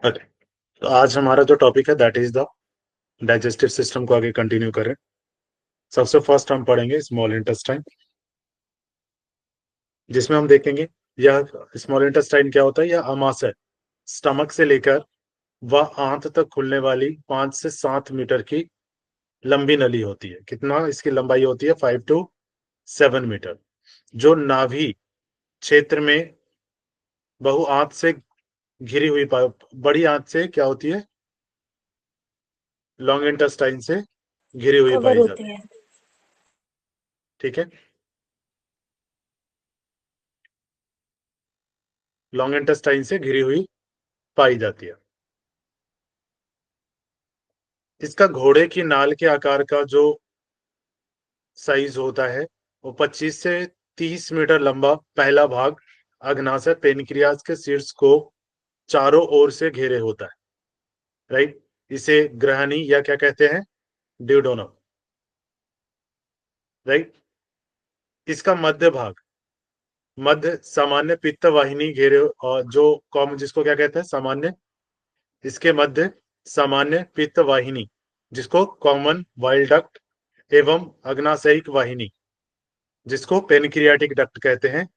Okay, तो आज हमारा जो टॉपिक है that is the digestive system को आगे कंटिन्यू करें। सबसे फर्स्ट हम पढ़ेंगे स्मॉल इंटेस्टाइन, जिसमें हम देखेंगे यह स्मॉल इंटेस्टाइन क्या होता है। यह अमाशय स्टमक से लेकर व आंत तक खुलने वाली 5 से 7 मीटर की लंबी नली होती है। कितना इसकी लंबाई होती है? 5 to 7 मीटर। जो नाभि क्षेत्र में बहु आंत से घिरी हुई बड़ी आंत से क्या होती है? लॉन्ग इंटेस्टाइन से घिरी हुई कवर पाई होती जाती है। है। ठीक है, लॉन्ग इंटेस्टाइन से घिरी हुई पाई जाती है। इसका घोड़े की नाल के आकार का जो साइज होता है वो 25 से 30 मीटर लंबा पहला भाग अग्नाशय पेनक्रियाज के शीर्ष को चारों ओर से घेरे होता है। राइट, इसे ग्रहणी या क्या कहते हैं? ड्यूडोनम। राइट, इसका मध्य भाग मध्य सामान्य पित्त वाहिनी घेरे, और जो कॉमन जिसको क्या कहते हैं? सामान्य। इसके मध्य सामान्य पित्त वाहिनी जिसको कॉमन वाइल डक्ट एवं अग्नाशयिक वाहिनी जिसको पेनक्रियाटिक डक्ट कहते हैं,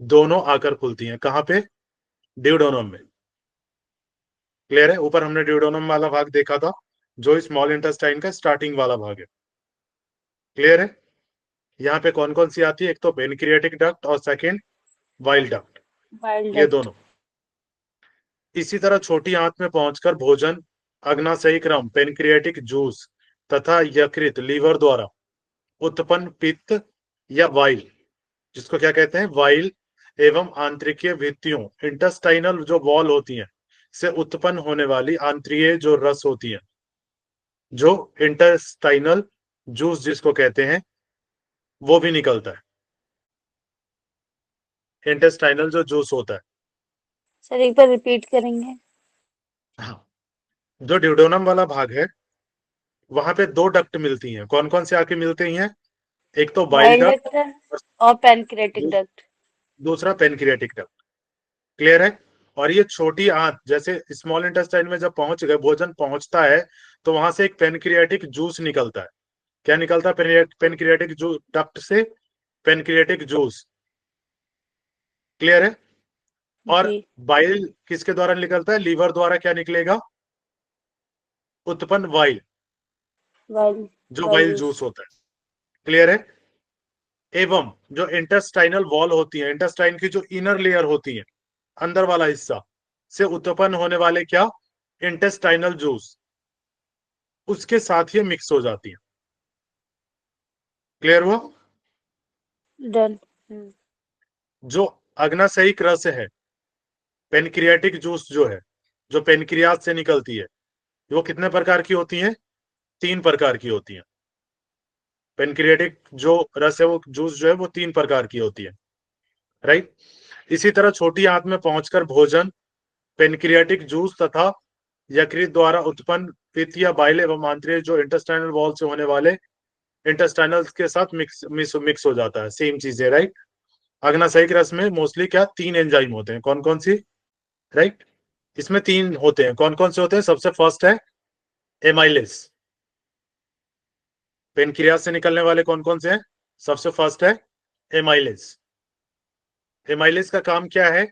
दोनों आकर खुलती हैं। कहां पे? ड्यूडोनम में। क्लियर है? ऊपर हमने ड्यूडोनम वाला भाग देखा था जो स्मॉल इंटेस्टाइन का स्टार्टिंग वाला भाग है। क्लियर है? यहाँ पे कौन कौन सी आती है? एक तो पेनक्रियाटिक डक्ट और सेकेंड वाइल डक्ट, वाइल्ड ये डक्ट। दोनों। इसी तरह छोटी आंत में पहुंचकर भोजन अग्नाशयी क्रम पेनक्रियाटिक जूस तथा यकृत लीवर द्वारा उत्पन्न पित्त या वाइल जिसको क्या कहते हैं? वाइल एवं आंतरिकीय भित्तियों इंटेस्टाइनल जो वॉल होती हैं से उत्पन्न होने वाली आंतरिक जो रस होती है, जो इंटेस्टाइनल जूस जिसको कहते हैं, वो भी निकलता है। इंटेस्टाइनल जो जूस होता है। सर एक बार रिपीट करेंगे? हाँ, जो ड्यूडोनम वाला भाग है वहां पे दो डक्ट मिलती हैं। कौन कौन से आके मिलती हैं? एक तो बाइल वाइल्ड डक्ट डक्ट और पैनक्रेटिक और डक्ट। दूसरा पेनक्रियाटिक डक्ट। क्लियर है? और ये छोटी आंत जैसे स्मॉल इंटेस्टाइन में जब पहुंच गए, भोजन पहुंचता है तो वहां से एक पेनक्रियाटिक जूस निकलता है। क्या निकलता है पेनक्रियाटिक जूस डक्ट से? Pancreatic juice. क्लियर है? और जी। बाइल किसके द्वारा निकलता है? लीवर द्वारा क्या निकलेगा? उत्पन्न वाइल, वाइल्ड जो वाइल्ड वाइल जूस। जूस होता है। क्लियर है? एवं जो इंटेस्टाइनल वॉल होती है, इंटेस्टाइन की जो इनर लेयर होती है, अंदर वाला हिस्सा से उत्पन्न होने वाले क्या? इंटेस्टाइनल जूस उसके साथ ही मिक्स हो जाती है। क्लियर हुआ? डन। जो अग्नाशयिक रस है, पेनक्रियाटिक जूस जो है, जो पेनक्रियाज से निकलती है, वो कितने प्रकार की होती है? 3 प्रकार की होती है। पेनक्रियाटिक जो रस है, वो जूस जो है वो 3 प्रकार की होती है। राइट, इसी तरह छोटी आंत में पहुंचकर भोजन पेनक्रियाटिक जूस तथा यकृत द्वारा उत्पन्न पित्त या बाइल एवं आंतरिक जो इंटेस्टाइनल वॉल से होने वाले इंटेस्टाइनल के साथ मिक्स हो जाता है। सेम चीज है। राइट, अग्नाशयिक रस में मोस्टली क्या 3 एंजाइम होते हैं? कौन कौन सी? राइट, इसमें 3 होते हैं। कौन कौन से होते हैं? सबसे फर्स्ट है एमाइलेस। पेनक्रियाज से निकलने वाले कौन कौन से हैं? सबसे फर्स्ट है एमाइलेस। एमाइलेस का काम क्या है?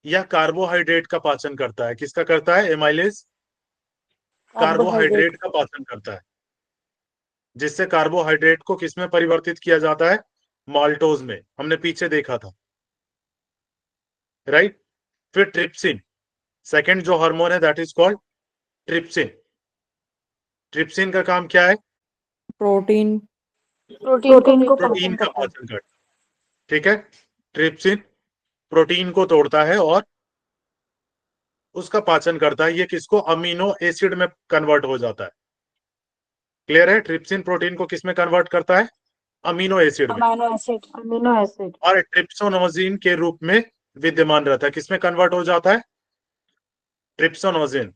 यह कार्बोहाइड्रेट का पाचन करता है। किसका करता है? Amylase carbohydrate. कार्बोहाइड्रेट का पाचन करता है, जिससे कार्बोहाइड्रेट को किसमें परिवर्तित किया जाता है? माल्टोज में। हमने पीछे देखा था। राइट, फिर ट्रिप्सिन, सेकेंड जो हार्मोन है that is called trypsin. Trypsin का काम क्या है? प्रोटीन प्रोटीन को प्रोटीन को प्रोटीन पाचन का करता है। पाचन करता है। ठीक है, ट्रिप्सिन प्रोटीन को तोड़ता है और उसका पाचन करता है। ये किसको? अमीनो एसिड में कन्वर्ट हो जाता है। क्लियर है? ट्रिप्सिन प्रोटीन को किस में कन्वर्ट करता है? अमीनो एसिड में। Amino acid. अमीनो एसिड और ट्रिप्सोनोजिन के रूप में विद्यमान रहता है। किसमें कन्वर्ट हो जाता है? ट्रिप्सोनोजिन।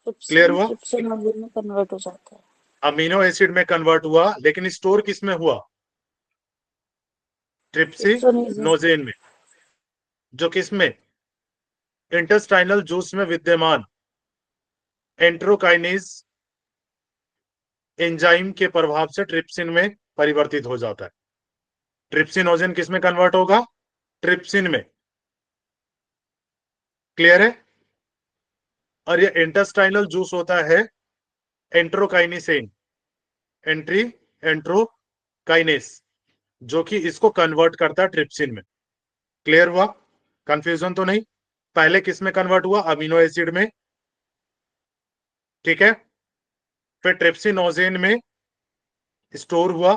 क्लियर हुआ? ट्रिप्सिन में कन्वर्ट हो जाता है। अमीनो एसिड में कन्वर्ट हुआ, लेकिन स्टोर किस में हुआ? ट्रिप्सोनिजन। ट्रिप्सिनोजेन में, जो किस में? इंटेस्टाइनल जूस में विद्यमान एंट्रोकाइनेज एंजाइम के प्रभाव से ट्रिप्सिन में परिवर्तित हो जाता है। ट्रिप्सिनोजेन किस में कन्वर्ट होगा? ट्रिप्सिन में। क्लियर है? और ये इंटेस्टाइनल जूस होता है एंट्रोकाइनेसेन, एंट्रोकाइनेस, जो कि इसको कन्वर्ट करता है ट्रिप्सिन में। क्लियर हुआ? कंफ्यूजन तो नहीं? पहले किस में कन्वर्ट हुआ? अमीनो एसिड में। ठीक है, फिर ट्रिप्सिनोजेन में स्टोर हुआ,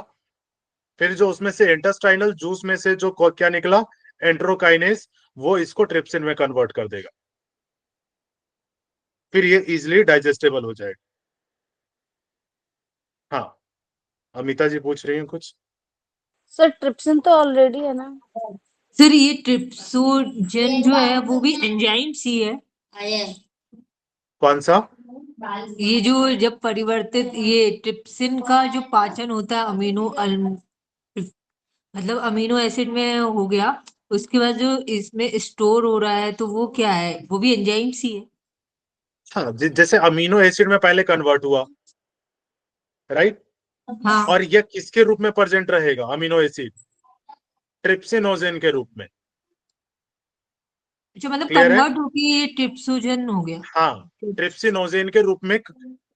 फिर जो उसमें से इंटेस्टाइनल जूस में से जो क्या निकला, एंट्रोकाइनेस, वो इसको ट्रिप्सिन में कन्वर्ट कर देगा, फिर ये इजिली डाइजेस्टेबल हो जाएगा। हाँ, अमिता जी पूछ रही हैं कुछ। सर ट्रिप्सिन तो ऑलरेडी है ना। सर ये ट्रिप्सोजन जो है वो भी एंजाइम सी है। कौन सा? ये जो जब परिवर्तित ये ट्रिप्सिन का जो पाचन होता है मतलब अमीनो एसिड में हो गया, उसके बाद जो इसमें स्टोर हो रहा है तो वो क्या है? वो भी एंजाइम सी है। हाँ, जैसे अमीनो एसिड में पहले कन्वर्ट हुआ, राइट? हाँ, और यह किसके रूप में प्रेजेंट रहेगा? अमीनो एसिड ट्रिप्सिनोजेन के रूप में। जो मतलब क्लियर है? कन्वर्ट होके ये ट्रिप्सोजन हो गया। हाँ, ट्रिप्सिनोजेन के रूप में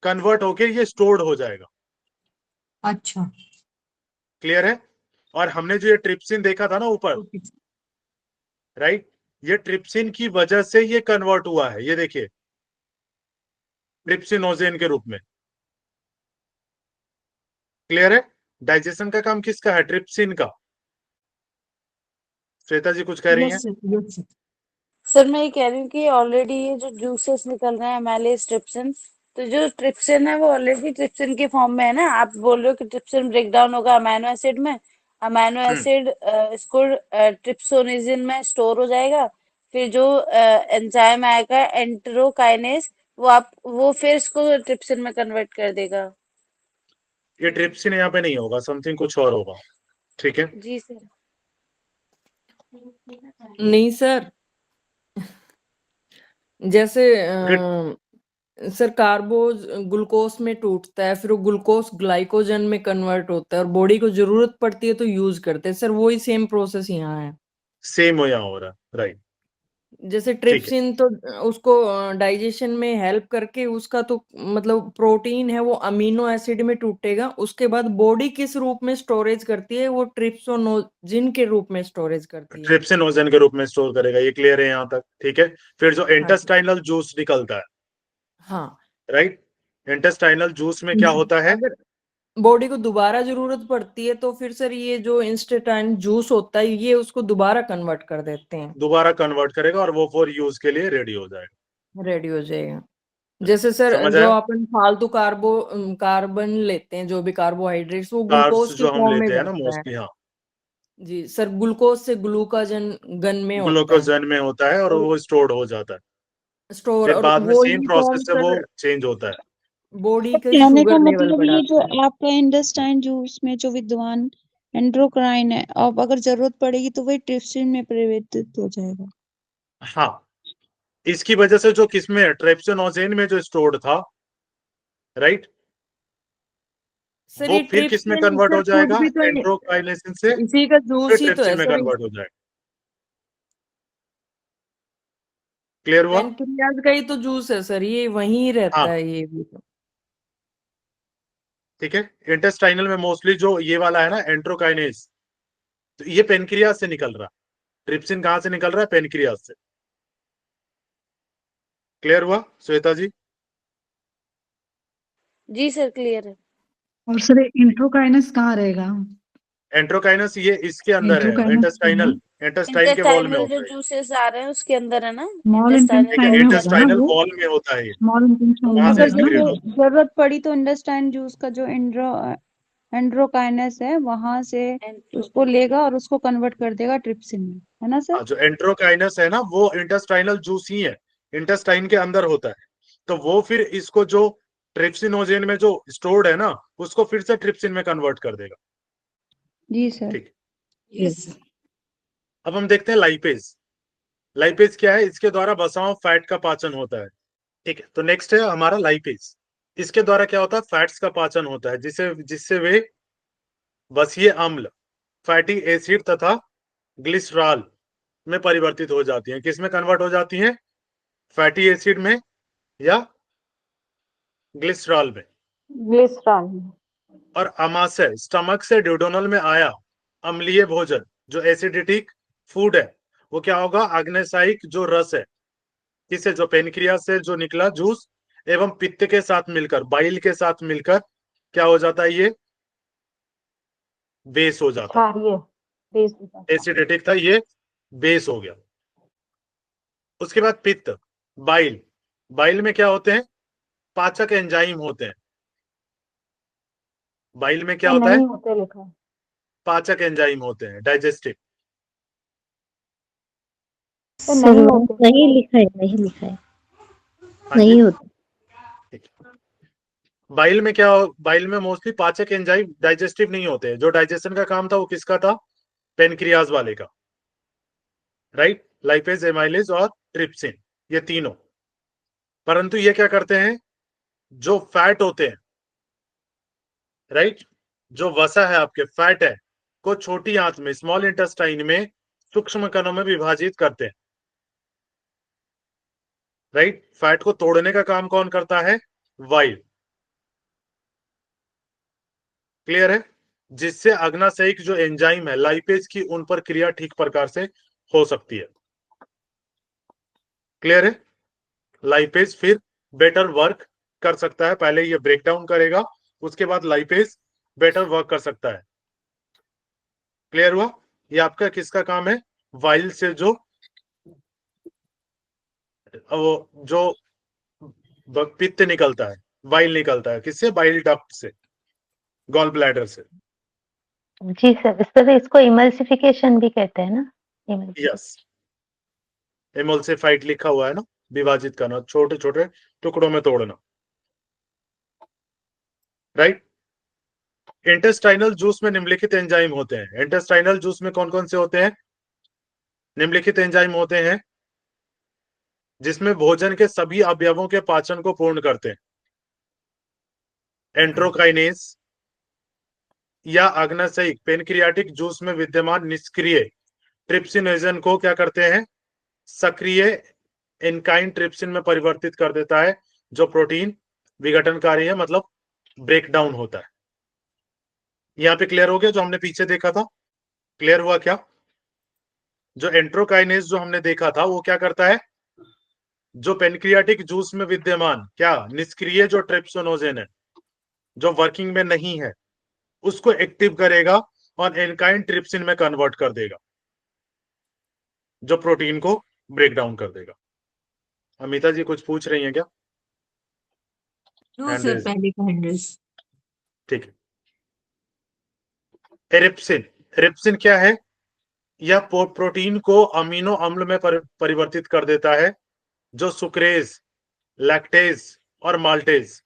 कन्वर्ट होके ये स्टोर्ड हो जाएगा। अच्छा, क्लियर है? और हमने जो ये ट्रिप्सिन देखा था ना ऊपर, ओके। राइट, ये ट्रिप्सिन की वजह से ये कन्वर्ट हुआ है, ये देखिए, ट्रिप्सिनोजेन के रूप में। क्लियर है? डाइजेशन का काम किसका है? ट्रिप्सिन का। श्वेता जी कुछ कह रही हैं? Yes sir, yes sir. Sir मैं ये कह रही हूँ कि ऑलरेडी ये जो जूसेस निकल रहे हैं एमाइलेज ट्रिप्सिन, तो जो ट्रिप्सिन है वो ऑलरेडी ट्रिप्सिन के फॉर्म में है ना। आप बोल रहे हो कि ट्रिप्सिन ब्रेक डाउन होगा अमाइनो एसिड में, अमाइनो एसिड इसको ट्रिप्सोनिजिन में स्टोर हो जाएगा, फिर जो एंजाइम आएगा एंटेरोकाइनेज, वो फिर इसको ट्रिप्सिन में कन्वर्ट कर देगा। ये ट्रिप्सिन यहाँ पे नहीं होगा, समथिंग कुछ और होगा। ठीक है, जी सर। नहीं सर, जैसे सर कार्बोज ग्लूकोज में टूटता है, फिर वो ग्लूकोज ग्लाइकोजन में कन्वर्ट होता है और बॉडी को जरूरत पड़ती है तो यूज करते हैं। सर वही सेम प्रोसेस यहाँ है। सेम हो यहाँ हो रहा, राइट। जैसे ठीक है, ट्रिप्सिन तो उसको डाइजेशन में हेल्प करके उसका तो मतलब प्रोटीन है वो अमीनो एसिड में टूटेगा, उसके बाद बॉडी किस रूप में स्टोरेज करती है? वो ट्रिप्सोनोजिन के रूप में स्टोरेज करती है। ट्रिप्सिनोजेन के रूप में स्टोर करेगा, ये क्लियर है यहाँ तक? ठीक है, फिर जो हाँ जी। इंटेस्टाइनल जूस निकलता है, हाँ, राइट, इंटेस्टाइनल जूस में क्या होता है? अगर बॉडी को दोबारा जरूरत पड़ती है तो फिर सर ये जो इंस्टेंटाइन जूस होता है ये उसको दोबारा कन्वर्ट कर देते हैं, दोबारा कन्वर्ट करेगा और वो फॉर यूज के लिए रेडी हो जाएगा। रेडी हो जाएगा। जैसे सर समझ जो आया? अपन फालतू कार्बन लेते हैं, जो भी कार्बोहाइड्रेट्स, वो कार्ब्स ग्लूकोज के जो हम फॉर्म में लेते हैं ना बनता है। मोस्टली, हाँ, जी सर, ग्लूकोज से ग्लूकाजन गन में होता है ग्लूकोजन में होता है और और वो स्टोर्ड हो जाता है, स्टोर, फिर और बाद में वो सेम ही प्रोसेस फॉर्म से वो सर चेंज होता है। बॉडी के कहने का शुगर लेवल मतलब ये जो बढ़ाता है। आपका इंटेस्टाइन जूस में जो विद्वान एंडोक्राइन है, अब अगर जरूरत पड़ेगी तो वही ट्रिप्सिन में परिवर्तित हो जाएगा। हाँ, इसकी वजह से जो किसमें ट्रिप्सिनोजेन में जो स्टोर्ड था, राइट, सर वो ये फिर किस में ट्रिप्सिन कन्वर्ट सर हो खुद जाएगा? भी तो एंट्रोकाइनेसिन से इसी का फिर जूस ही तो ट्रिप्सिन है में सर। कन्वर्ट हो जाएगा। क्लियर हुआ? पेनक्रियाज का ही तो जूस है सर, ये वहीं रहता हाँ, है ये भी तो। ठीक है, इंटेस्टाइनल में मोस्टली जो ये वाला है ना एंट्रोकाइनेस, तो ये पेनक्रियाज से निकल रहा है। ट्रिप्सिन कहां से निकल रहा है? पेनक्रियाज से। क्लियर हुआ श्वेता जी? जी सर क्लियर है। और सर इंट्रोकाइनस कहाँ रहेगा? एंट्रोकाइनस ये इसके अंदर है, इंट्रोकाइनस इंटेस्टाइनल, इंटेस्टाइन के वॉल में इंटेस्टाइनल जो होता है। जूसेस आ रहे हैं उसके अंदर है ना। स्मॉल ठीक है, इंटेस्टाइन में होगा ना इंटेस्टाइनल वो? वॉल में होता है ये, स्मॉल इंटेस्टाइन में वहां से अगर होगा ना सीक्रेट वो? होता जरूरत पड़ी तो इंटेस्टाइन जूस का जो एंड्रोकाइनस है वहां से उसको लेगा और उसको कन्वर्ट कर देगा ट्रिप्सिन में, है ना है। सर? हाँ, जो एंट्रोकाइनस है ना वो इंटेस्टाइनल जूस ही है, इंटेस्टाइन के अंदर होता है, तो वो फिर इसको जो ट्रिप्सिनोजेन में जो स्टोर्ड है ना उसको फिर से ट्रिप्सिन में कन्वर्ट कर देगा। जी सर। ठीक, यस। अब हम देखते हैं लाइपेज। लाइपेज क्या है? इसके द्वारा वसाओं फैट का पाचन होता है। ठीक है, तो नेक्स्ट है हमारा लाइपेज। इसके द्वारा क्या होता है? फैट्स का पाचन होता है, जिससे वे वसीय अम्ल, फैटी एसिड तथा ग्लिसरॉल में परिवर्तित हो जाती हैं। किस में कन्वर्ट हो जाती हैं? फैटी एसिड में या ग्लिसरॉल में। ग्लिसरॉल। और अमाशय, स्टमक से ड्यूडेनल में आया अम्लीय भोजन, जो एसिडिटिक फूड है, वो क्या होगा? आग्नेयसायिक जो रस है, किसे? जो पेनक्रियास से जो निकला जूस एवं पित्त के साथ मिलकर, बाइल के साथ मिलकर क्या हो जाता है? ये बेस हो जाता है। एसिडिटिक था, ये बेस हो गया। उसके बाद पित्त, बाइल। बाइल में क्या होते हैं? पाचक एंजाइम होते हैं। बाइल में क्या होता है? नहीं होते लिखा है। पाचक एंजाइम होते हैं, डाइजेस्टिव। तो सर नहीं होते। नहीं लिखा है, नहीं लिखा है, हाँ जी, नहीं होता। ठीक है। बाइल में क्या बाइल में मोस्टली पाचक एंजाइम डाइजेस्टिव नहीं होते हैं। जो डाइजेशन का काम था वो किसका था? पेनक्रियाज वाले का, राइट? लाइपेज, एमाइलेज और ट्रिप्सिन, ये तीनों। परंतु ये क्या करते हैं? जो फैट होते हैं, राइट, जो वसा है आपके, फैट है, को छोटी आंत में, स्मॉल इंटेस्टाइन में सूक्ष्म कणों में विभाजित करते हैं, राइट? फैट को तोड़ने का काम कौन करता है? वाइल। क्लियर है? जिससे अग्नाशयिक जो एंजाइम है लाइपेज की, उन पर क्रिया ठीक प्रकार से हो सकती है। क्लियर है? लाइपेज फिर बेटर वर्क कर सकता है। पहले ये ब्रेक डाउन करेगा, उसके बाद लाइपेज बेटर वर्क कर सकता है। क्लियर हुआ? ये आपका किसका काम है? वाइल से जो पित्त निकलता है, वाइल निकलता है, किससे? बाइल डक्ट से, गॉल ब्लैडर से। जी सर, इसको इमल्सिफिकेशन भी कहते हैं ना? यस, एमल्सिफाइड लिखा हुआ है ना, विभाजित करना, छोटे छोटे टुकड़ों में तोड़ना, राइट? इंटेस्टाइनल जूस में निम्नलिखित एंजाइम होते हैं। इंटेस्टाइनल जूस में कौन कौन से होते हैं? निम्नलिखित एंजाइम होते हैं जिसमें भोजन के सभी अवयवों के पाचन को पूर्ण करते हैं। एंट्रोकाइनेज या अग्नाशयिक पेनक्रियाटिक जूस में विद्यमान निष्क्रिय ट्रिप्सिनोजन को क्या करते हैं? सक्रिय एनकाइन ट्रिप्सिन में परिवर्तित कर देता है, जो प्रोटीन विघटनकारी है, मतलब ब्रेक डाउन होता है। यहाँ पे क्लियर हो गया? जो हमने पीछे देखा था, क्लियर हुआ क्या? जो एंट्रोकाइनेज जो हमने देखा था, वो क्या करता है? जो पेनक्रियाटिक जूस में विद्यमान क्या निष्क्रिय जो ट्रिप्सिनोजन है, जो वर्किंग में नहीं है, उसको एक्टिव करेगा और एनकाइन ट्रिप्सिन में कन्वर्ट कर देगा, जो प्रोटीन को ब्रेक डाउन कर देगा। अमिता जी कुछ पूछ रही हैं क्या? नो सर, पहले का हैंडल्स। ठीक है। एरिप्सिन, एरिप्सिन क्या है? यह प्रोटीन को अमीनो अम्ल में परिवर्तित कर देता है, जो सुक्रेज, लैक्टेज और माल्टेज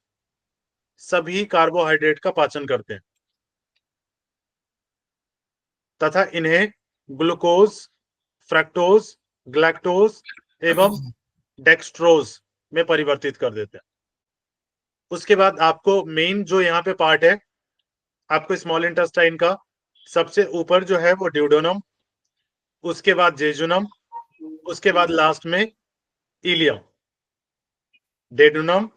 सभी कार्बोहाइड्रेट का पाचन करते हैं तथा इन्हें ग्लूकोज, फ्रक्टोज, ग्लैक्टोज एवं डेक्सट्रोज में परिवर्तित कर देते हैं। उसके बाद आपको मेन जो यहाँ पे पार्ट है, आपको स्मॉल इंटेस्टाइन का सबसे ऊपर जो है वो ड्यूडेनम, उसके बाद जेजुनम, उसके बाद लास्ट में इलियम। डेडुनम,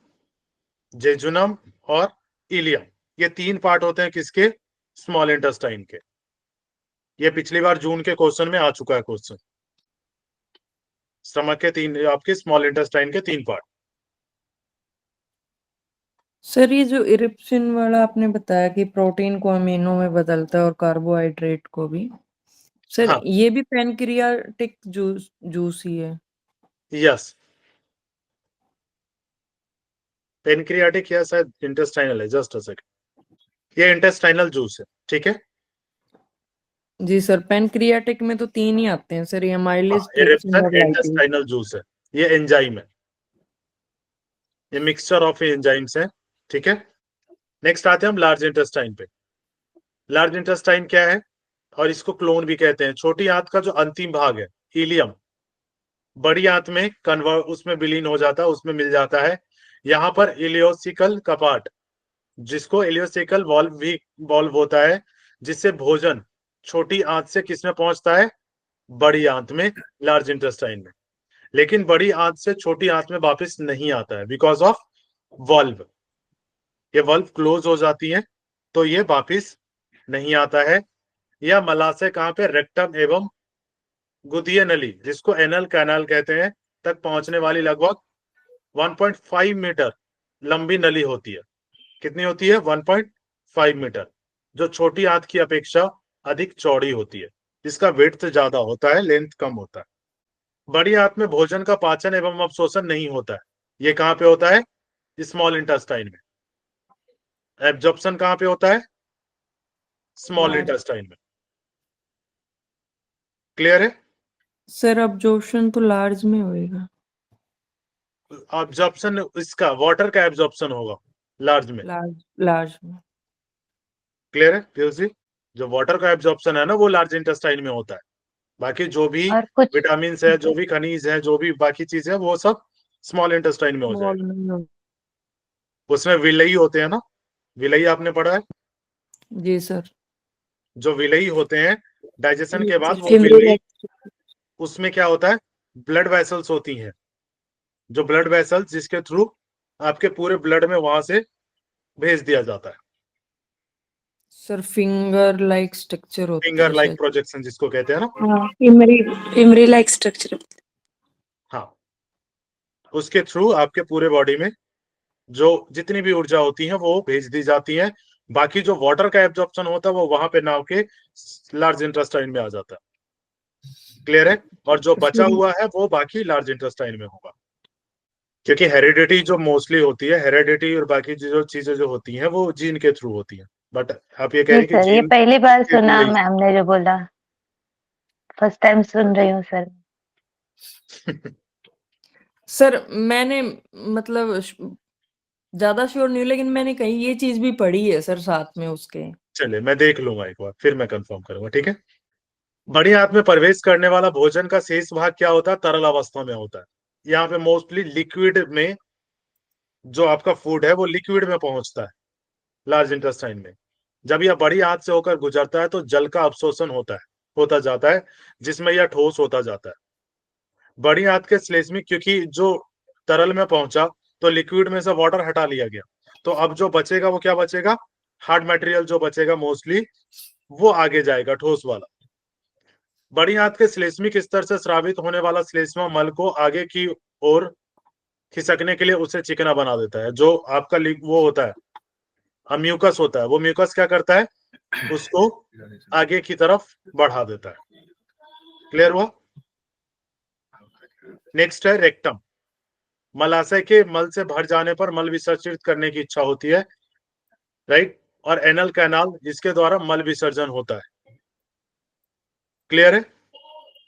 जेजुनम और इलियम, ये तीन पार्ट होते हैं किसके? स्मॉल इंटेस्टाइन के। ये पिछली बार जून के क्वेश्चन में आ चुका है क्वेश्चन। स्टमक के तीन, आपके स्मॉल इंटेस्टाइन के तीन पार्ट। सर ये जो इरिप्सिन वाला आपने बताया कि प्रोटीन को अमीनो में बदलता है और कार्बोहाइड्रेट को भी, सर हाँ, ये भी पैनक्रियाटिक जूस ही है? यस, पेनक्रियाटिक या शायद इंटेस्टाइनल है, जस्ट अ सेकंड। ये इंटेस्टाइनल जूस है, ठीक है। जी सर, पैनक्रियाटिक में तो तीन ही आते हैं सर, ये माइलेज, ट्रिप्सिन एरिप्सिन और लाइपेज। इंटेस्टाइनल जूस है, ये एंजाइम है, ये मिक्सचर ऑफ एंजाइम्स है, ठीक है। नेक्स्ट आते हैं हम लार्ज इंटेस्टाइन पे। लार्ज इंटेस्टाइन क्या है? और इसको क्लोन भी कहते हैं। छोटी आंत का जो अंतिम भाग है, इलियम, बड़ी आंत में कन्वर्ट उसमें विलीन हो जाता है, उसमें मिल जाता है। यहाँ पर इलियोसिकल कपाट, जिसको इलियोसिकल वॉल्व होता है, जिससे भोजन छोटी आंत से किसमें पहुंचता है, बड़ी आंत में, लार्ज इंटेस्टाइन में। लेकिन बड़ी आंत से छोटी आंत में वापस नहीं आता है बिकॉज ऑफ वॉल्व। ये वॉल्व क्लोज हो जाती है तो ये वापस नहीं आता है। यह मलाशय कहाँ पे, रेक्टम एवं गुदीय नली, जिसको एनल कैनाल कहते हैं, तक पहुंचने वाली लगभग 1.5 मीटर लंबी नली होती है। कितनी होती है, 1.5 मीटर, जो छोटी आंत की अपेक्षा अधिक चौड़ी होती है। इसका विड्थ ज्यादा होता है, लेंथ कम होता है। बड़ी आंत में भोजन का पाचन एवं अवशोषण नहीं होता है। ये कहाँ पे होता है, स्मॉल इंटेस्टाइन में। एब्जॉर्प्शन कहाँ पे होता है, स्मॉल Large. इंटेस्टाइन में। क्लियर है? सर अब्जॉर्प्शन तो लार्ज में होएगा। एब्जॉर्प्शन इसका वाटर का एब्जॉर्प्शन होगा लार्ज में। लार्ज में। क्लियर है पीयूसी? जो वाटर का एब्जॉर्प्शन है ना, वो लार्ज इंटेस्टाइन में होता है। बाकी जो भी और कुछ विटामिन है, जो भी खनिज है, जो भी बाकी चीजें, वो सब स्मॉल इंटेस्टाइन में हो जाएगा। उसमें विलयी होते हैं ना, विलयी आपने पढ़ा है? जी सर। जो विलयी होते हैं डाइजेशन के बाद, वो Fimbriatic. विलयी, उसमें क्या होता है, ब्लड वेसल्स होती हैं, जो ब्लड वेसल्स जिसके थ्रू आपके पूरे ब्लड में वहां से भेज दिया जाता है। सर फिंगर लाइक स्ट्रक्चर होता फिंगर है लाइक शायद। प्रोजेक्शन जिसको कहते हैं ना, हाँ, फिमरी लाइक स्ट्रक्चर। हाँ, उसके थ्रू आपके पूरे बॉडी में जो जितनी भी ऊर्जा होती है वो भेज दी जाती है। बाकी जो वाटर का एब्जॉर्प्शन होता है वो वहां पे नाव के लार्ज इंटेस्टाइन में आ जाता है। क्लियर है? और जो बचा हुआ है वो बाकी लार्ज इंटेस्टाइन में होगा, क्योंकि हेरिडिटी जो मोस्टली होती है, हेरिडिटी और बाकी जो चीजें जो होती हैं वो जीन के थ्रू होती हैं। बट आप ये कह जी रहे हैं कि सर, ये जीन पहली बार के सुना थ्रू मैम ने जो बोला, फर्स्ट टाइम सुन रही हूँ सर। सर मैंने मतलब ज्यादा श्योर नहीं हूँ, लेकिन मैंने कहीं ये चीज भी पढ़ी है सर साथ में उसके। चलिए मैं देख लूंगा एक बार, फिर मैं कंफर्म करूंगा, ठीक है। बड़ी आंत में प्रवेश करने वाला भोजन का शेष भाग क्या होता है, तरल अवस्था में होता है। यहाँ पे मोस्टली लिक्विड में जो आपका फूड है वो लिक्विड में पहुंचता है लार्ज इंटेस्टाइन में। जब यह बड़ी आंत से होकर गुजरता है तो जल का अवशोषण होता जाता है, जिसमें यह ठोस होता जाता है। बड़ी आंत के श्लेष्मिक, क्योंकि जो तरल में पहुंचा तो लिक्विड में से वाटर हटा लिया गया, तो अब जो बचेगा वो क्या बचेगा, हार्ड मटेरियल जो बचेगा मोस्टली वो आगे जाएगा, ठोस वाला। बड़ी आंत के श्लेष्मिक स्तर से स्रावित होने वाला श्लेष्मा मल को आगे की ओर खिसकने के लिए उसे चिकना बना देता है। जो आपका वो होता है, म्यूकस होता है, वो म्यूकस क्या करता है, उसको आगे की तरफ बढ़ा देता है। क्लियर हुआ? नेक्स्ट है रेक्टम। मलाशय के मल से भर जाने पर मल विसर्जित करने की इच्छा होती है, राइट। और एनल कैनाल, जिसके द्वारा मल विसर्जन होता है। क्लियर है?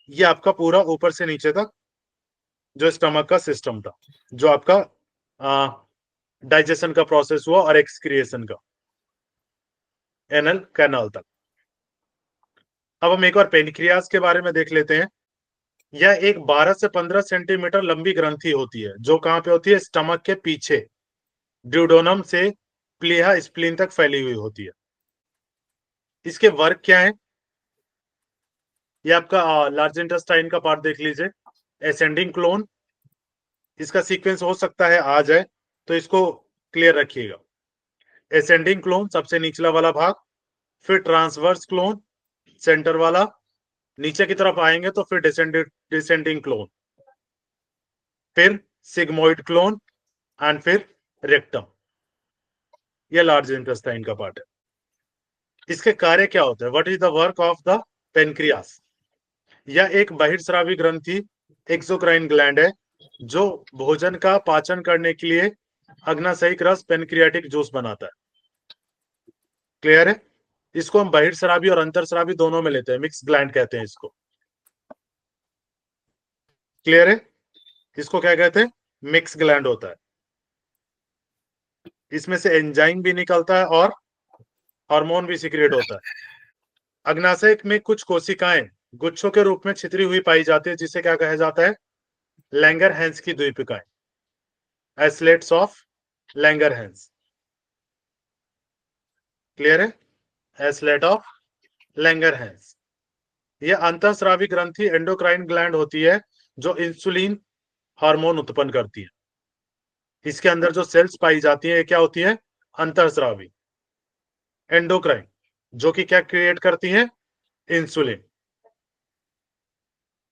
ये आपका पूरा ऊपर से नीचे तक जो स्टमक का सिस्टम था, जो आपका डाइजेशन का प्रोसेस हुआ और एक्सक्रिएशन का, एनल कैनाल तक। अब हम एक और पेनक्रियास के बारे में देख लेते हैं। यह एक 12 से 15 सेंटीमीटर लंबी ग्रंथि होती है, जो कहां पे होती है, स्टमक के पीछे ड्यूडोनम से प्लीहा स्प्लीन तक फैली हुई होती है। इसके वर्क क्या है, ये आपका लार्ज इंटेस्टाइन का पार्ट देख लीजिए। एसेंडिंग क्लोन, इसका सीक्वेंस हो सकता है आ जाए, तो इसको क्लियर रखिएगा। एसेंडिंग क्लोन सबसे निचला वाला भाग, फिर ट्रांसवर्स क्लोन सेंटर वाला, नीचे की तरफ आएंगे तो फिर डिसेंडिंग क्लोन, फिर सिग्मोइड क्लोन एंड फिर रेक्टम। ये लार्ज इंटेस्टाइन का पार्ट है। इसके कार्य क्या होते हैं, what is the work of the pancreas? यह एक बहिर्स्रावी ग्रंथि एक्सोक्राइन ग्लैंड है, जो भोजन का पाचन करने के लिए अग्नाशयिक रस पेनक्रियाटिक जूस बनाता है। क्लियर है? इसको हम बहिर्स्रावी और अंतरस्रावी दोनों में लेते हैं, मिक्स ग्लैंड कहते हैं इसको। क्लियर है? इसको क्या कहते हैं, मिक्स ग्लैंड होता है। इसमें से एंजाइम भी निकलता है और हार्मोन भी सिक्रेट होता है। अग्नाशय में कुछ कोशिकाएं गुच्छों के रूप में छितरी हुई पाई जाती है, जिसे क्या कहा जाता है, लैंगरहैंस की द्वीपिकाएं, आइसलेट्स ऑफ लैंगरहैंस। क्लियर है? Islet of Langerhans. यह अंतःस्रावी ग्रंथि एंडोक्राइन ग्लैंड होती है जो इंसुलिन हार्मोन उत्पन्न करती है। इसके अंदर जो सेल्स पाई जाती है, क्या होती है? अंतःस्रावी। एंडोक्राइन जो कि क्या क्रिएट करती है? इंसुलिन।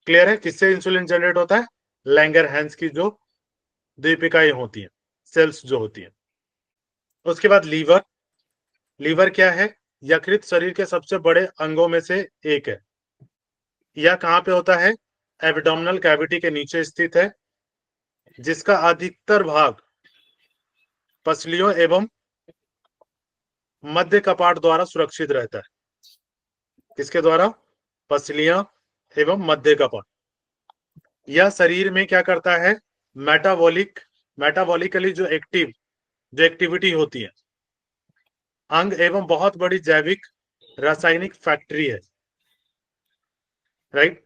क्लियर है? किससे इंसुलिन जनरेट होता है? लैंगरहैंस की जो द्वीपिकाएं होती हैं, सेल्स जो होती हैं। उसके बाद लीवर। लीवर क्या है? यकृत शरीर के सबसे बड़े अंगों में से एक है। यह कहां पे होता है? एब्डोमिनल कैविटी के नीचे स्थित है, जिसका अधिकतर भाग पसलियों एवं मध्य कपाट द्वारा सुरक्षित रहता है। किसके द्वारा? पसलियां एवं मध्य कपाट। यह शरीर में क्या करता है? मेटाबॉलिकली जो एक्टिविटी होती है, अंग एवं बहुत बड़ी जैविक रासायनिक फैक्ट्री है। राइट?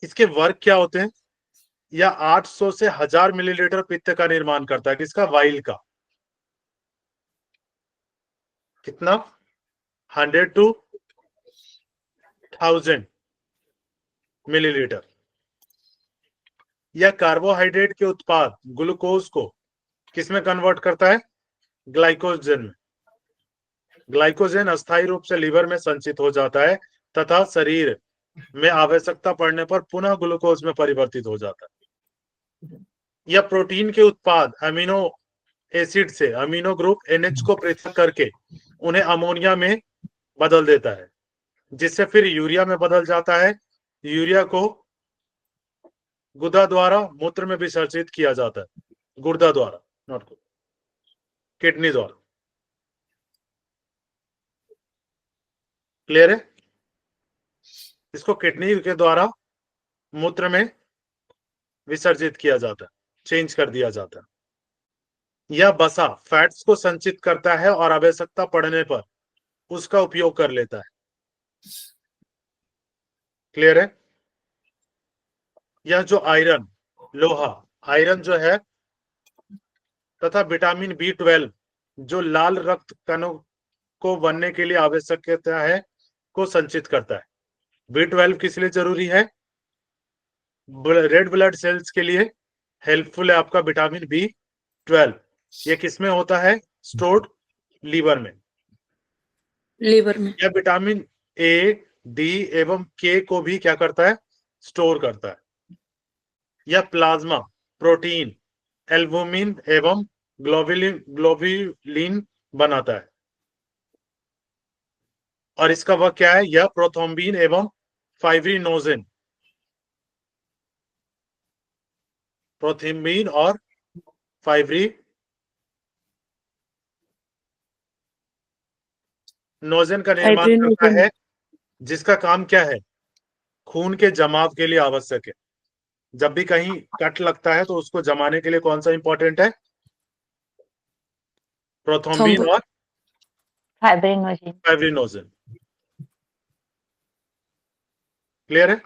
इसके वर्क क्या होते हैं? यह 800 से 1000 मिलीलीटर पित्त का निर्माण करता है। किसका? वाइल का। कितना? 100 to 1000 मिलीलीटर। यह कार्बोहाइड्रेट के उत्पाद ग्लूकोज को किसमें कन्वर्ट करता है? ग्लाइकोजन में। ग्लाइकोजन अस्थायी रूप से लीवर में संचित हो जाता है तथा शरीर में आवश्यकता पड़ने पर पुनः ग्लूकोज में परिवर्तित हो जाता है। यह प्रोटीन के उत्पाद अमीनो एसिड से अमीनो ग्रुप NH को पृथक करके उन्हें अमोनिया में बदल देता है, जिससे फिर यूरिया में बदल जाता है। यूरिया को गुदा द्वारा मूत्र में विसर्जित किया जाता है। गुर्दा द्वारा, नॉट किडनी द्वारा। क्लियर है? इसको किडनी के द्वारा मूत्र में विसर्जित किया जाता है, चेंज कर दिया जाता है। यह बसा फैट्स को संचित करता है और आवश्यकता पड़ने पर उसका उपयोग कर लेता है। क्लियर है? यह जो आयरन, लोहा, आयरन जो है तथा विटामिन B12 जो लाल रक्त कणों को बनने के लिए आवश्यकता है को संचित करता है। B12 किस लिए जरूरी है? रेड ब्लड सेल्स के लिए हेल्पफुल है आपका विटामिन B12। ये किसमें होता है? स्टोर्ड लीवर में। यह विटामिन A, D एवं K को भी क्या करता है? स्टोर करता है। यह प्लाज्मा, प्रोटीन, एल्बुमिन एवं ग्लोबुलिन बनाता है। और इसका वह क्या है? यह प्रोथ्रोम्बिन एवं फाइब्रिनोजेन, प्रोथ्रोम्बिन और फाइब्रिनोजेन का निर्माण करता है, जिसका काम क्या है? खून के जमाव के लिए आवश्यक है। जब भी कहीं कट लगता है तो उसको जमाने के लिए कौन सा इंपॉर्टेंट है? प्रोथ्रोम्बिन और फाइब्रिनोजेन। क्लियर है?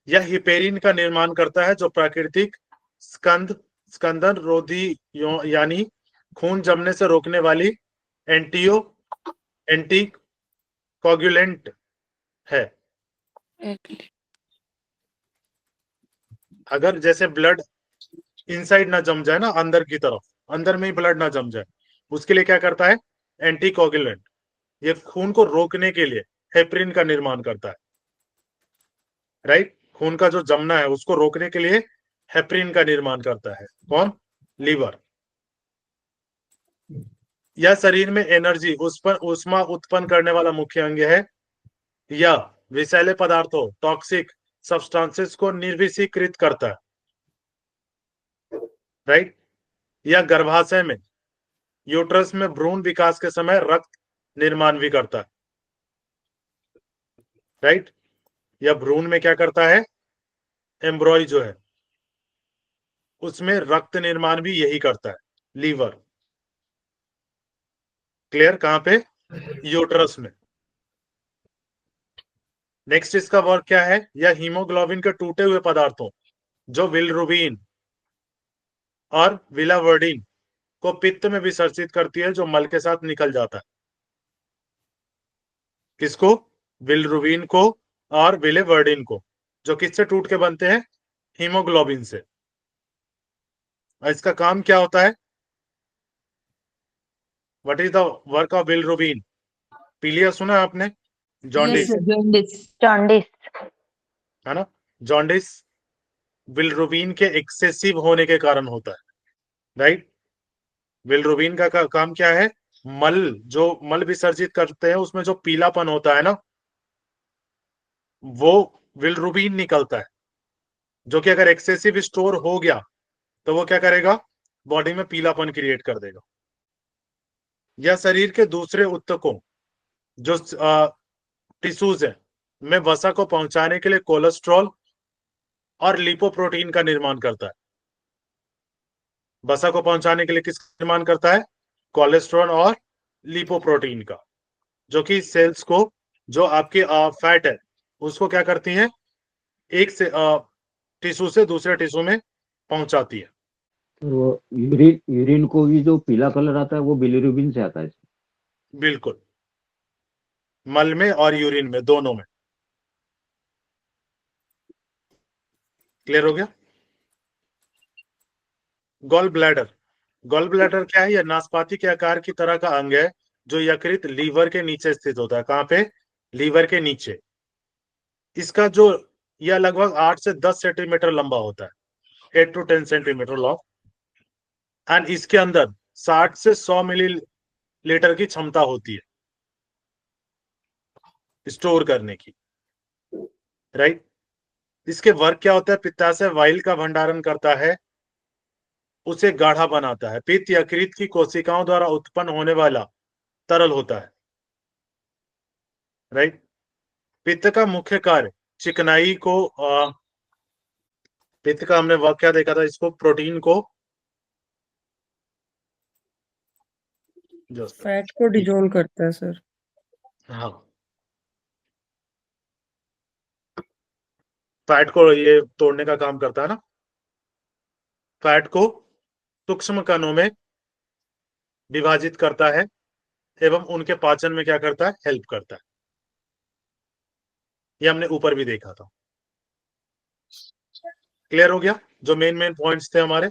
यह हिपेरिन का निर्माण करता है जो प्राकृतिक स्कंदन रोधी यानी खून जमने से रोकने वाली एंटीकोगुलेंट है। अगर जैसे ब्लड इनसाइड ना जम जाए ना, अंदर की तरफ, अंदर में ही ब्लड ना जम जाए, उसके लिए क्या करता है? एंटीकोगुलेंट। ये खून को रोकने के लिए हेपरिन का निर्माण करता है। राइट? खून का जो जमना है उसको रोकने के लिए हेपरिन का निर्माण करता है। कौन? लीवर। यह शरीर में एनर्जी उष्मा उत्पन्न करने वाला मुख्य अंग है। यह विषैले पदार्थों, टॉक्सिक सब्सटेंसेस को निर्विषीकृत करता है। राइट? यह गर्भाशय में, यूट्रस में भ्रूण विकास के समय रक्त निर्माण भी करता है। राइट? यह भ्रूण में क्या करता है? एम्ब्रॉय जो है उसमें रक्त निर्माण भी यही करता है, लीवर। क्लियर? कहां पे? यूट्रस में। नेक्स्ट इसका वर्क क्या है, या हीमोग्लोबिन के टूटे हुए पदार्थों जो बिलिरुबिन और विलावर्डिन को पित्त में विसर्जित करती है, जो मल के साथ निकल जाता है। किसको? बिलिरुबिन को और विलावर्डिन को, जो किससे टूट के बनते हैं? हीमोग्लोबिन से। और इसका काम क्या होता है? What is the work of bilirubin? पीलिया सुना है आपने? Jaundice, jaundice. जॉन्डिस। है ना? जॉन्डिस बिलिरुबिन के एक्सेसिव होने के कारण होता है, राइट? बिलिरुबिन का काम क्या है? जो मल विसर्जित करते हैं उसमें जो पीलापन होता है ना, वो बिलिरुबिन निकलता है, जो कि अगर एक्सेसिव स्टोर हो गया तो वो क्या करेगा? बॉडी में पीलापन क्रिएट कर देगा। या शरीर के दूसरे ऊतकों जो टिश्यूज है में वसा को पहुंचाने के लिए कोलेस्ट्रॉल और लिपोप्रोटीन का निर्माण करता है। वसा को पहुंचाने के लिए किसका निर्माण करता है? कोलेस्ट्रॉल और लिपोप्रोटीन का, जो कि सेल्स को, जो आपके फैट है उसको क्या करती हैं? एक से टिश्यू से दूसरे टिश्यू में पहुंचाती है। वो यूरिन को भी जो पीला कलर आता है वो बिलिरुबिन से आता है। बिल्कुल, मल में और यूरिन में, दोनों में। क्लियर हो गया? Gall bladder. गॉल ब्लैडर क्या है? यह नाशपाती के आकार की तरह का अंग है जो यकृत लीवर के नीचे स्थित होता है। कहां पे? लीवर के नीचे। इसका जो, यह लगभग 8 से 10 सेंटीमीटर लंबा होता है, 8 to 10 सेंटीमीटर लॉन्ग, एंड इसके अंदर 60 से 100 मिलीलीटर की क्षमता होती है स्टोर करने की, राइट? इसके वर्क क्या होता है? पित्ताशय वाइल का भंडारण करता है, उसे गाढ़ा बनाता है। पित्त यकृत की कोशिकाओं द्वारा उत्पन्न होने वाला तरल होता है, राइट? पित्त का मुख्य कार्य चिकनाई को, पित्त का हमने वर्क क्या देखा था? इसको प्रोटीन को, फैट को डिजोल्व करता है सर। हाँ, फैट को ये तोड़ने का काम करता है ना। फैट को सूक्ष्म कणों में विभाजित करता है एवं उनके पाचन में क्या करता है? हेल्प करता है। ये हमने ऊपर भी देखा था। क्लियर हो गया? जो मेन पॉइंट्स थे हमारे,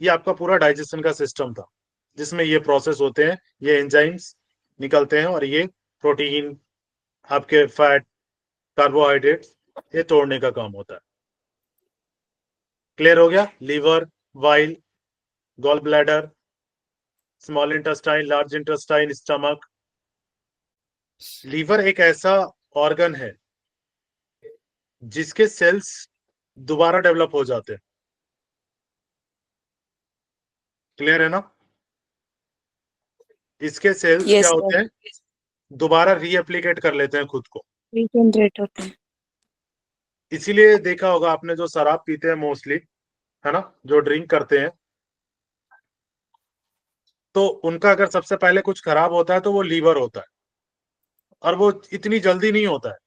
ये आपका पूरा डाइजेशन का सिस्टम था, जिसमें ये प्रोसेस होते हैं, ये एंजाइम्स निकलते हैं और ये प्रोटीन, आपके फैट, कार्बोहाइड्रेट्स, ये तोड़ने का काम होता है। क्लियर हो गया? Liver, bile, gall bladder, small intestine, large intestine, stomach. Liver एक ऐसा ऑर्गन है जिसके सेल्स दोबारा डेवलप हो जाते हैं। क्लियर है ना? इसके सेल्स Yes, क्या sir. होते हैं? दोबारा रीएप्लिकेट कर लेते हैं खुद को। रिजनरेट होते हैं। इसीलिए देखा होगा आपने, जो शराब पीते हैं मोस्टली, है ना, जो ड्रिंक करते हैं, तो उनका अगर सबसे पहले कुछ खराब होता है तो वो लीवर होता है, और वो इतनी जल्दी नहीं होता है।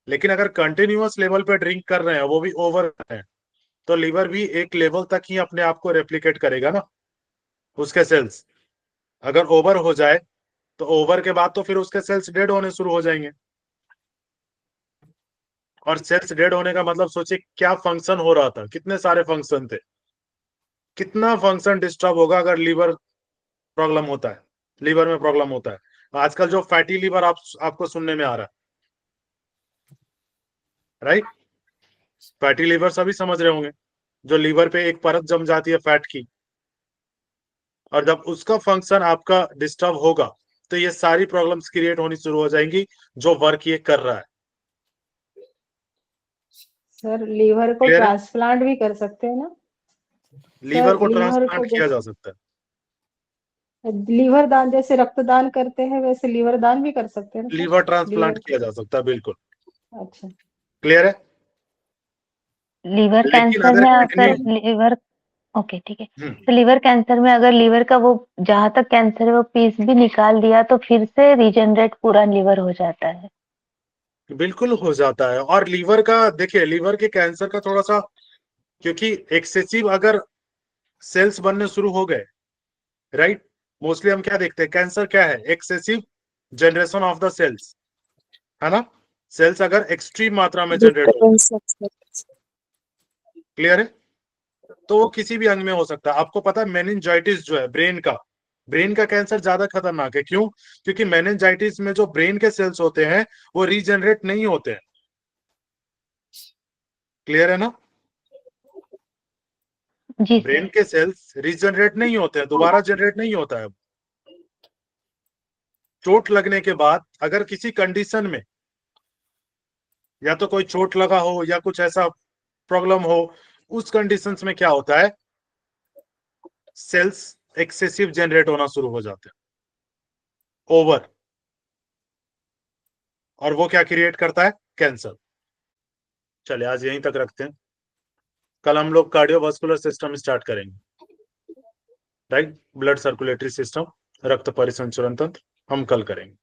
लेकिन अगर कंटिन्यूअस लेवल पे ड्रिंक कर रहे हैं, वो भी ओवर है, तो लीवर भी एक लेवल तक ही अपने आप को रेप्लिकेट करेगा ना, उसके सेल्स। अगर ओवर हो जाए तो ओवर के बाद तो फिर उसके सेल्स डेड होने शुरू हो जाएंगे। और सेल्स डेड होने का मतलब सोचिए क्या फंक्शन हो रहा था, कितने सारे फंक्शन थे, कितना फंक्शन डिस्टर्ब होगा अगर लीवर प्रॉब्लम होता है, लीवर में प्रॉब्लम होता है। आजकल जो फैटी लीवर आपको सुनने में आ रहा है, राइट? फैटी लीवर सभी समझ रहे होंगे, जो लीवर पे एक परत जम जाती है फैट की, और जब उसका फंक्शन आपका डिस्टर्ब होगा तो ये सारी प्रॉब्लम्स क्रिएट होनी शुरू हो जाएंगी, जो वर्क ये कर रहा है। सर लीवर को Clear है? ट्रांसप्लांट भी कर सकते हैं ना? लीवर को लीवर ट्रांसप्लांट को किया जा सकता है। लीवर दान, जैसे रक्तदान करते हैं वैसे लीवर दान भी कर सकते हैं ना सर? लीवर ट्रांसप्लांट लीवर, किया जा सकता है, बिल्कुल। अच्छा। क्लियर है? लीवर लेकिन कैंसर अगर में किडनी, अगर लीवर ओके ठीक है। तो लीवर कैंसर में अगर लीवर का वो जहां तक कैंसर है वो पीस भी निकाल दिया तो फिर से रीजनरेट पूरा लीवर हो जाता है? बिल्कुल हो जाता है। और लीवर का देखिए, लीवर के कैंसर का थोड़ा सा, क्योंकि एक्सेसिव अगर सेल्स बनने शुरू हो गए, राइट, मोस्टली हम क्या देखते हैं, कैंसर क्या है, excessive generation of the cells, है ना। सेल्स अगर एक्सट्रीम मात्रा में जनरेट हो, क्लियर है, तो वो किसी भी अंग में हो सकता है। आपको पता है मेनिंजाइटिस जो है ब्रेन का कैंसर ज्यादा खतरनाक है। क्यों? क्योंकि मेनिंजाइटिस में जो ब्रेन के सेल्स होते हैं वो रीजनरेट नहीं होते हैं। क्लियर है ना? जी ब्रेन सर। के सेल्स रीजनरेट नहीं होते हैं, दोबारा जनरेट नहीं होता है। चोट लगने के बाद अगर किसी कंडीशन में, या तो कोई चोट लगा हो या कुछ ऐसा प्रॉब्लम हो, उस कंडीशंस में क्या होता है, सेल्स एक्सेसिव जनरेट होना शुरू हो जाते हैं, ओवर, और वो क्या क्रिएट करता है, कैंसर। चलिए आज यहीं तक रखते हैं, कल हम लोग कार्डियोवास्कुलर सिस्टम स्टार्ट करेंगे, राइट, ब्लड सर्कुलेटरी सिस्टम, रक्त परिसंचरण तंत्र हम कल करेंगे।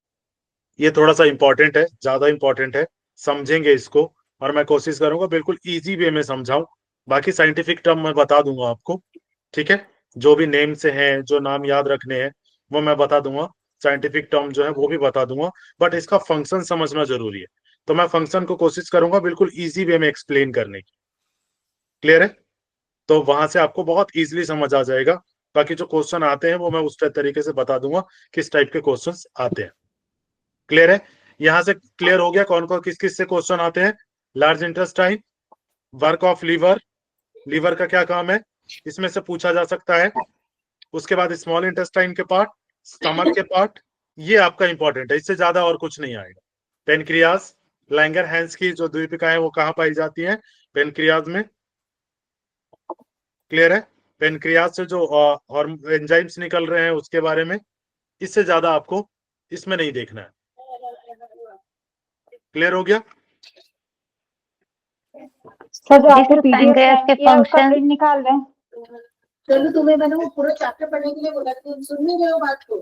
ये थोड़ा सा इंपॉर्टेंट है, ज्यादा इंपॉर्टेंट है, समझेंगे इसको, और मैं कोशिश करूंगा बिल्कुल इजी वे में समझाऊं। बाकी साइंटिफिक टर्म मैं बता दूंगा आपको, ठीक है, जो भी नेम से हैं, जो नाम याद रखने हैं वो मैं बता दूंगा, साइंटिफिक टर्म जो है वो भी बता दूंगा, बट इसका फंक्शन समझना जरूरी है। तो मैं फंक्शन को कोशिश करूंगा बिल्कुल इजी वे में एक्सप्लेन करने की। क्लियर है? तो वहां से आपको बहुत इजीली समझ आ जाएगा। बाकी जो क्वेश्चन आते हैं वो मैं उस तरीके से बता दूंगा किस टाइप के क्वेश्चंस आते हैं। क्लियर है? यहां से क्लियर हो गया कौन कौन किस किस से क्वेश्चन आते हैं। Large intestine, work of liver, liver का क्या काम है, इसमें से पूछा जा सकता है। उसके बाद स्मॉल इंटेस्टाइन के पार्ट, स्टमक के पार्ट, ये आपका इंपॉर्टेंट है, इससे ज्यादा और कुछ नहीं आएगा। पेनक्रियाज, लैंगर हैंस की जो द्वीपिकाएं वो कहाँ पाई जाती हैं, पेनक्रियाज में। क्लियर है? पेनक्रियाज से जो और एंजाइम्स निकल रहे हैं उसके बारे में, इससे ज्यादा आपको इसमें नहीं देखना है। क्लियर हो गया? सर जो जी आपने सर, पीडीएफ पैंक्रियास सेंड के किया उसका फंक्शन। प्रिंट निकाल रहे हैं? चलो तुम्हें मैंने वो पूरा चैप्टर पढ़ने के लिए बोला, तुम सुन नहीं रहे हो बात को।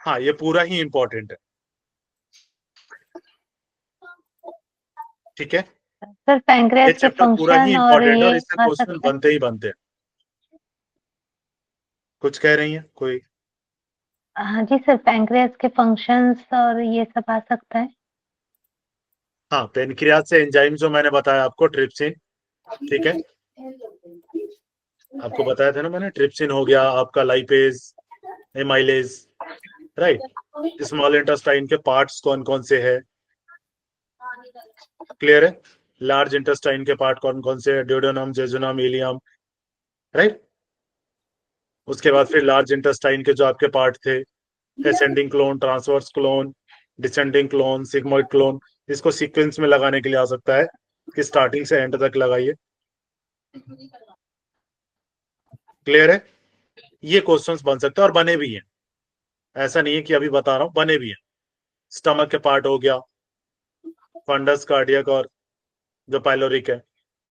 हाँ, ये पूरा ही इंपॉर्टेंट है, ठीक है। सर ये पैंक्रियास के चैप्टर पूरा ही फंक्शन और इंपॉर्टेंट है और ये इससे आ क्वेश्चन सकता है? बनते ही बनते हैं। कुछ कह रही हैं कोई? हाँ जी सर, पैंक्रियास के फंक्शंस और ये सब आ सकता है? हाँ, पेनक्रियाज से एंजाइम जो मैंने बताया आपको, ट्रिप्सिन, ठीक है, आपको बताया था ना मैंने, ट्रिप्सिन हो गया आपका, lipase, amylase, right. Small intestine के पार्ट्स कौन कौन से है, क्लियर है। लार्ज इंटेस्टाइन के पार्ट कौन कौन से है, ड्यूडेनम, जेजुनम, इलियम, राइट। उसके बाद फिर लार्ज इंटेस्टाइन के जो आपके पार्ट थे, ascending clone, transverse clone, descending clone, sigmoid clone, इसको सीक्वेंस में लगाने के लिए आ सकता है कि स्टार्टिंग से एंड तक लगाइए। क्लियर है? ये क्वेश्चंस बन सकते हैं और बने भी हैं, ऐसा नहीं है कि अभी बता रहा हूं, बने भी हैं। स्टमक के पार्ट हो गया, फंडस, कार्डियक और जो पाइलोरिक है,